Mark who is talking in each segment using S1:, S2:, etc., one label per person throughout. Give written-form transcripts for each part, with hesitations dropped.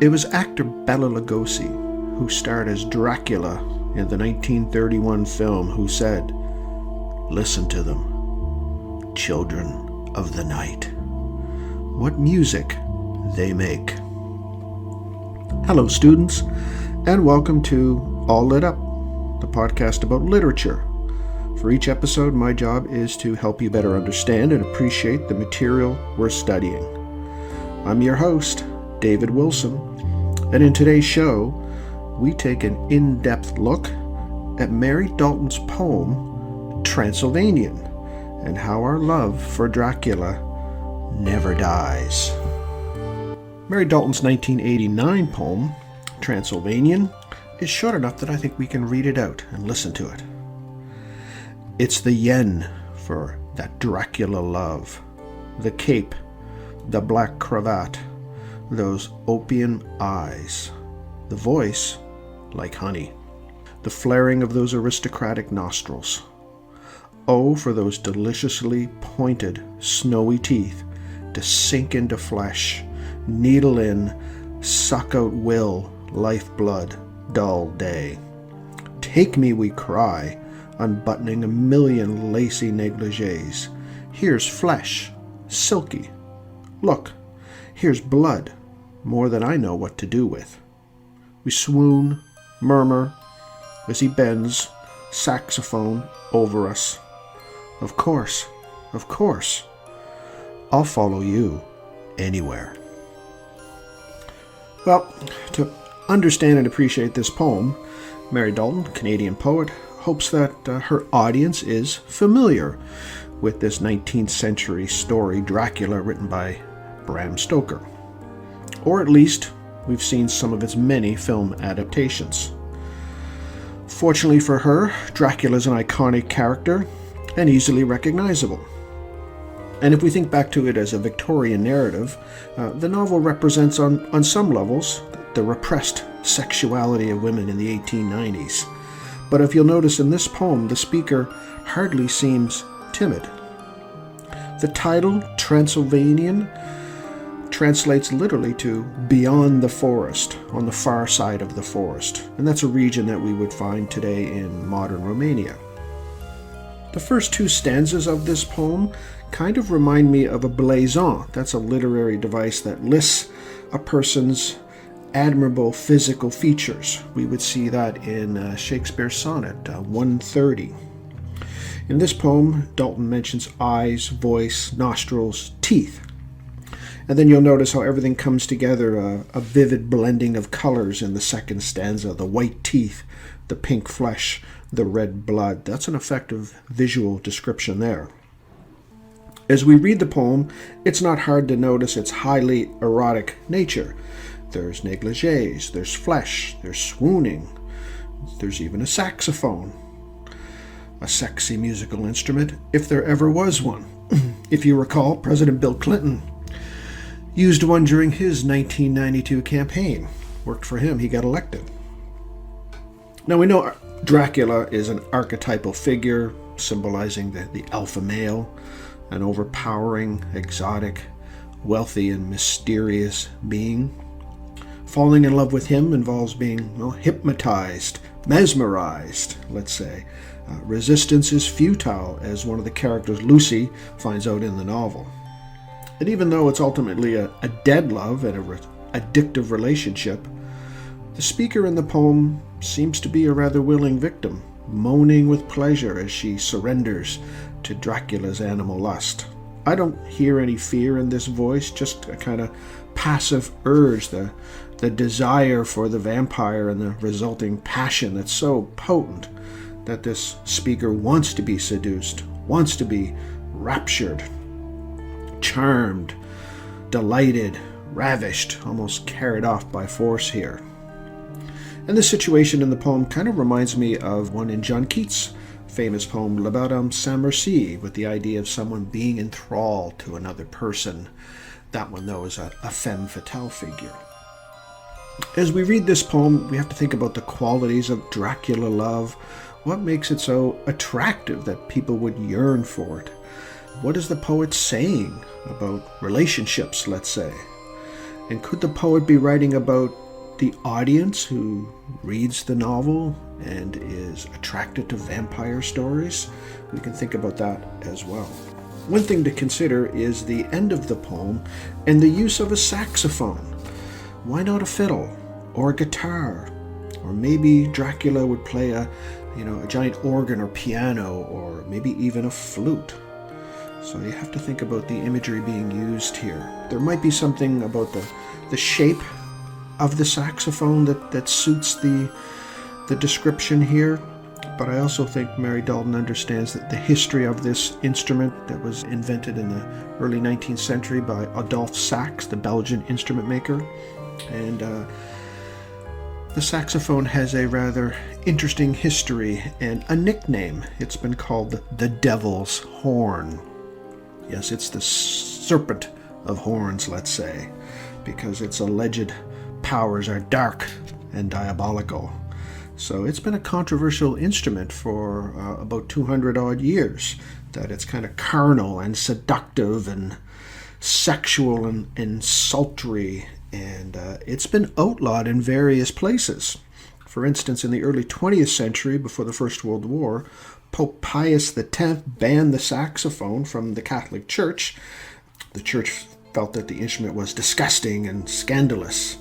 S1: It was actor Bela Lugosi, who starred as Dracula in the 1931 film, who said, "Listen to them, children of the night. What music they make." Hello, students, and welcome to All Lit Up, the podcast about literature. For each episode, my job is to help you better understand and appreciate the material we're studying. I'm your host, David Wilson, and in today's show, we take an in-depth look at Mary Dalton's poem, Transylvanian, and how our love for Dracula never dies. Mary Dalton's 1989 poem, Transylvanian, is short enough that I think we can read it out and listen to it. It's the yen for that Dracula love, the cape, the black cravat, those opium eyes, the voice like honey, the flaring of those aristocratic nostrils. Oh, for those deliciously pointed, snowy teeth to sink into flesh, needle in, suck out will, lifeblood, dull day. Take me, we cry, unbuttoning a million lacy negligees. Here's flesh, silky. Look, here's blood, more than I know what to do with. We swoon, murmur, as he bends, saxophone over us. Of course, I'll follow you anywhere. Well, to understand and appreciate this poem, Mary Dalton, Canadian poet, hopes that her audience is familiar with this 19th century story, Dracula, written by Bram Stoker. Or at least, we've seen some of its many film adaptations. Fortunately for her, Dracula is an iconic character and easily recognizable. And if we think back to it as a Victorian narrative, the novel represents on some levels the repressed sexuality of women in the 1890s. But if you'll notice in this poem, the speaker hardly seems timid. The title, Transylvanian, translates literally to beyond the forest, on the far side of the forest. And that's a region that we would find today in modern Romania. The first two stanzas of this poem kind of remind me of a blazon. That's a literary device that lists a person's admirable physical features. We would see that in Shakespeare's sonnet 130. In this poem, Dalton mentions eyes, voice, nostrils, teeth. And then you'll notice how everything comes together, a vivid blending of colors in the second stanza, the white teeth, the pink flesh, the red blood. That's an effective visual description there. As we read the poem, it's not hard to notice its highly erotic nature. There's negligees, there's flesh, there's swooning, there's even a saxophone. A sexy musical instrument, if there ever was one. If you recall, President Bill Clinton used one during his 1992 campaign. Worked for him, he got elected. Now we know Dracula is an archetypal figure symbolizing the alpha male, an overpowering, exotic, wealthy, and mysterious being. Falling in love with him involves being hypnotized, mesmerized, let's say. Resistance is futile, as one of the characters, Lucy, finds out in the novel. And even though it's ultimately a dead love and an addictive relationship, the speaker in the poem seems to be a rather willing victim, moaning with pleasure as she surrenders to Dracula's animal lust. I don't hear any fear in this voice, just a kind of passive urge, the desire for the vampire and the resulting passion that's so potent that this speaker wants to be seduced, wants to be raptured, charmed, delighted, ravished, almost carried off by force here. And this situation in the poem kind of reminds me of one in John Keats' famous poem, La Madame Saint-Mercy, with the idea of someone being enthralled to another person. That one, though, is a femme fatale figure. As we read this poem, we have to think about the qualities of Dracula love. What makes it so attractive that people would yearn for it? What is the poet saying about relationships, let's say? And could the poet be writing about the audience who reads the novel and is attracted to vampire stories? We can think about that as well. One thing to consider is the end of the poem and the use of a saxophone. Why not a fiddle or a guitar? Or maybe Dracula would play a giant organ or piano, or maybe even a flute. So you have to think about the imagery being used here. There might be something about the shape of the saxophone that suits the description here, but I also think Mary Dalton understands that the history of this instrument that was invented in the early 19th century by Adolphe Sax, the Belgian instrument maker. And the saxophone has a rather interesting history and a nickname. It's been called the Devil's Horn. Yes, it's the serpent of horns, let's say, because its alleged powers are dark and diabolical. So it's been a controversial instrument for about 200 odd years, that it's kind of carnal and seductive and sexual and sultry, and it's been outlawed in various places. For instance, in the early 20th century, before the First World War, Pope Pius X banned the saxophone from the Catholic Church. The church felt that the instrument was disgusting and scandalous.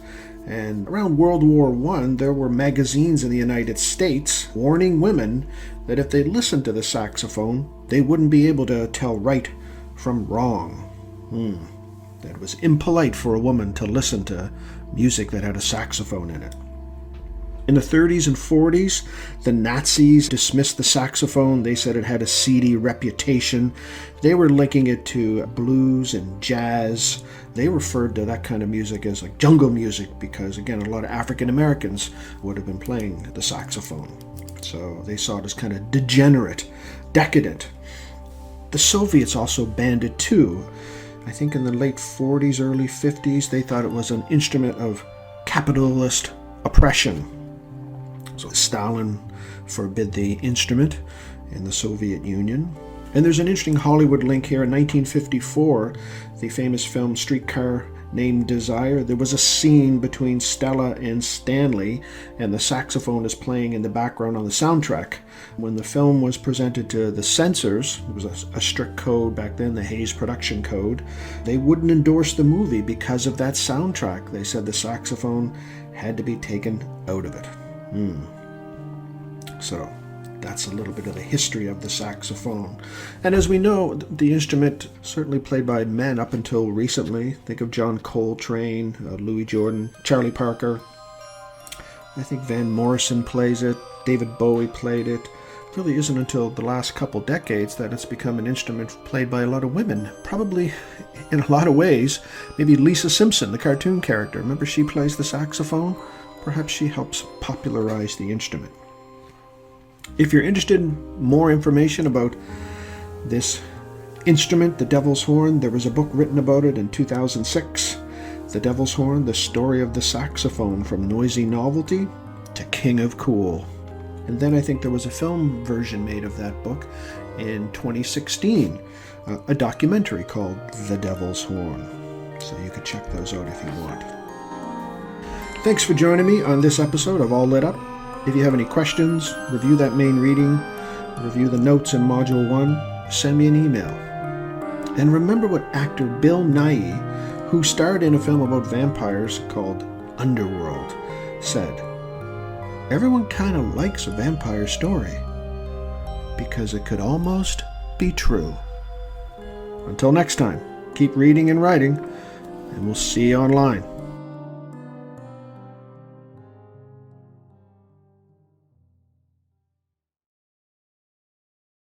S1: And around World War I, there were magazines in the United States warning women that if they listened to the saxophone, they wouldn't be able to tell right from wrong. That was impolite for a woman to listen to music that had a saxophone in it. In the 30s and 40s, the Nazis dismissed the saxophone. They said it had a seedy reputation. They were linking it to blues and jazz. They referred to that kind of music as like jungle music because, again, a lot of African Americans would have been playing the saxophone. So they saw it as kind of degenerate, decadent. The Soviets also banned it too. I think in the late 40s, early 50s, they thought it was an instrument of capitalist oppression. So Stalin forbid the instrument in the Soviet Union. And there's an interesting Hollywood link here. In 1954, the famous film Streetcar Named Desire, there was a scene between Stella and Stanley, and the saxophone is playing in the background on the soundtrack. When the film was presented to the censors, it was a strict code back then, the Hays Production Code, they wouldn't endorse the movie because of that soundtrack. They said the saxophone had to be taken out of it. So that's a little bit of the history of the saxophone. And as we know, the instrument certainly played by men up until recently. Think of John Coltrane, Louis Jordan, Charlie Parker. I think Van Morrison plays it. David Bowie played it. It really isn't until the last couple decades that it's become an instrument played by a lot of women. Probably in a lot of ways, maybe Lisa Simpson, the cartoon character. Remember she plays the saxophone? Perhaps she helps popularize the instrument. If you're interested in more information about this instrument, the Devil's Horn, there was a book written about it in 2006, The Devil's Horn, The Story of the Saxophone from Noisy Novelty to King of Cool. And then I think there was a film version made of that book in 2016, a documentary called The Devil's Horn. So you can check those out if you want. Thanks for joining me on this episode of All Lit Up. If you have any questions, review that main reading, review the notes in Module 1, send me an email. And remember what actor Bill Nighy, who starred in a film about vampires called Underworld, said, "Everyone kind of likes a vampire story because it could almost be true." Until next time, keep reading and writing, and we'll see you online.